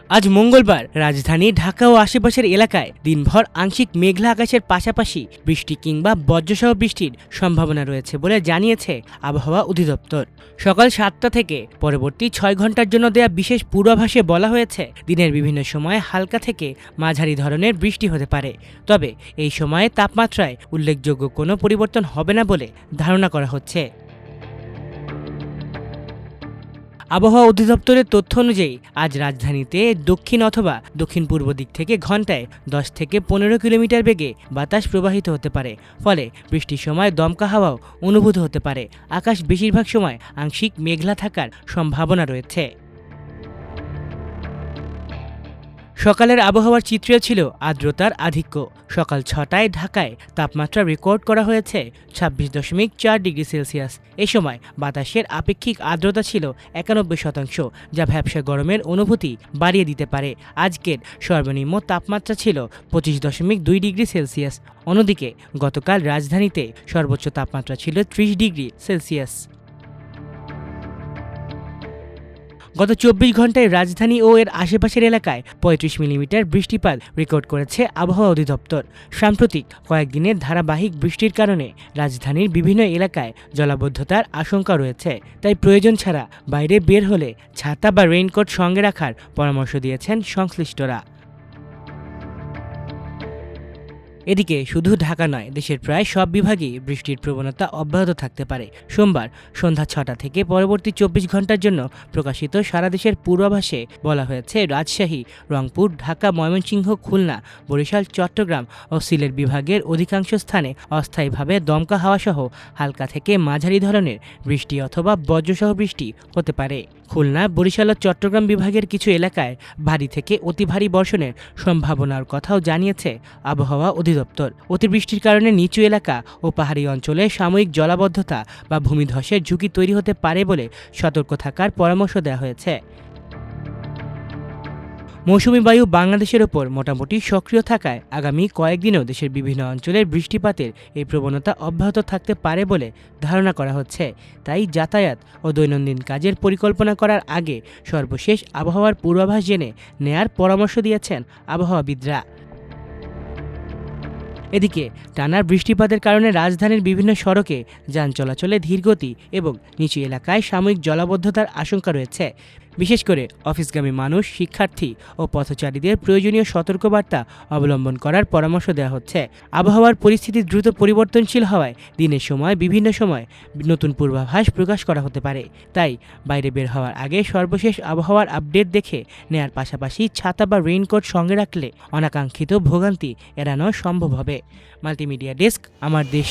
আজ মঙ্গলবার রাজধানী ঢাকা ও আশেপাশের এলাকায় দিনভর আংশিক মেঘলা আকাশের পাশাপাশি বৃষ্টি কিংবা বজ্রসহ বৃষ্টির সম্ভাবনা রয়েছে বলে জানিয়েছে আবহাওয়া অধিদপ্তর। সকাল 7টা থেকে পরবর্তী 6 ঘন্টার জন্য দেয়া বিশেষ পূর্বাভাসে বলা হয়েছে দিনের বিভিন্ন সময়ে হালকা থেকে মাঝারি ধরনের বৃষ্টি হতে পারে, তবে এই সময়ে তাপমাত্রায় উল্লেখযোগ্য কোনো পরিবর্তন হবে না বলে ধারণা করা হচ্ছে। আবহাওয়া অধিদপ্তরের তথ্য অনুযায়ী আজ রাজধানীতে দক্ষিণ অথবা দক্ষিণ পূর্ব দিক থেকে ঘন্টায় 10 থেকে 15 কিলোমিটার বেগে বাতাস প্রবাহিত হতে পারে, ফলে বৃষ্টির সময় দমকা হাওয়াও অনুভূত হতে পারে। আকাশ বেশিরভাগ সময় আংশিক মেঘলা থাকার সম্ভাবনা রয়েছে। সকালের আবহাওয়ার চিত্রে ছিল আর্দ্রতার আধিক্য। সকাল 6টায় ঢাকায় তাপমাত্রা রেকর্ড করা হয়েছে 26.4 ডিগ্রি সেলসিয়াস। এ সময় বাতাসের আপেক্ষিক আর্দ্রতা ছিল 91%, যা ভ্যাপসা গরমের অনুভূতি বাড়িয়ে দিতে পারে। আজকের সর্বনিম্ন তাপমাত্রা ছিল 25.2 ডিগ্রি সেলসিয়াস। অন্যদিকে গতকাল রাজধানীতে সর্বোচ্চ তাপমাত্রা ছিল 30 ডিগ্রি সেলসিয়াস। গত 24 ঘন্টায় রাজধানী ও এর আশেপাশের এলাকায় 35 মিলিমিটার বৃষ্টিপাত রেকর্ড করেছে আবহাওয়া অধিদপ্তর। সাম্প্রতিক কয়েকদিনের ধারাবাহিক বৃষ্টির কারণে রাজধানীর বিভিন্ন এলাকায় জলাবদ্ধতার আশঙ্কা রয়েছে, তাই প্রয়োজন ছাড়া বাইরে বের হলে ছাতা বা রেইনকোট সঙ্গে রাখার পরামর্শ দিয়েছেন সংশ্লিষ্টরা। এদিকে শুধু ঢাকা নয়, দেশের প্রায় সব বিভাগেই বৃষ্টির প্রবণতা অব্যাহত থাকতে পারে। সোমবার সন্ধ্যা 6টা থেকে পরবর্তী 24 ঘন্টার জন্য প্রকাশিত সারা দেশের পূর্বাভাসে বলা হয়েছে রাজশাহী, রংপুর, ঢাকা, ময়মনসিংহ, খুলনা, বরিশাল, চট্টগ্রাম ও সিলেট বিভাগের অধিকাংশ স্থানে অস্থায়ীভাবে দমকা হাওয়াসহ হালকা থেকে মাঝারি ধরনের বৃষ্টি অথবা বজ্রসহ বৃষ্টি হতে পারে। খুলনা, বরিশাল ও চট্টগ্রাম বিভাগের কিছু এলাকায় ভারী থেকে অতি ভারী বর্ষণের সম্ভাবনার কথাও জানিয়েছে আবহাওয়া অধিদপ্তর। অতিবৃষ্টির কারণে নিচু এলাকা ও পাহাড়ি অঞ্চলে সাময়িক জলাবদ্ধতা বা ভূমিধসের ঝুঁকি তৈরি হতে পারে বলে সতর্ক থাকার পরামর্শ দেওয়া হয়েছে। মৌসুমী বায়ু বাংলাদেশের ওপর মোটামুটি সক্রিয় থাকায় আগামী কয়েকদিনেও দেশের বিভিন্ন অঞ্চলের বৃষ্টিপাতের এই প্রবণতা অব্যাহত থাকতে পারে বলে ধারণা করা হচ্ছে। তাই যাতায়াত ও দৈনন্দিন কাজের পরিকল্পনা করার আগে সর্বশেষ আবহাওয়ার পূর্বাভাস জেনে নেয়ার পরামর্শ দিয়েছেন আবহাওয়াবিদরা। এদিকে টানা বৃষ্টিপাতের কারণে রাজধানীর বিভিন্ন সড়কে যান চলাচলে ধীরগতি এবং নিচু এলাকায় সাময়িক জলাবদ্ধতার আশঙ্কা রয়েছে। বিশেষ করে অফিসগামী মানুষ, শিক্ষার্থী ও পথচারীদের প্রয়োজনীয় সতর্কবার্তা অবলম্বন করার পরামর্শ দেওয়া হচ্ছে। আবহাওয়ার পরিস্থিতি দ্রুত পরিবর্তনশীল হওয়ায় দিনের সময় বিভিন্ন সময় নতুন পূর্বাভাস প্রকাশ করা হতে পারে। তাই বাইরে বের হওয়ার আগে সর্বশেষ আবহাওয়ার আপডেট দেখে নেয়ার পাশাপাশি ছাতা বা রেইনকোট সঙ্গে রাখলে অনাকাঙ্ক্ষিত ভোগান্তি এড়ানো সম্ভব হবে। মাল্টিমিডিয়া ডেস্ক, আমার দেশ।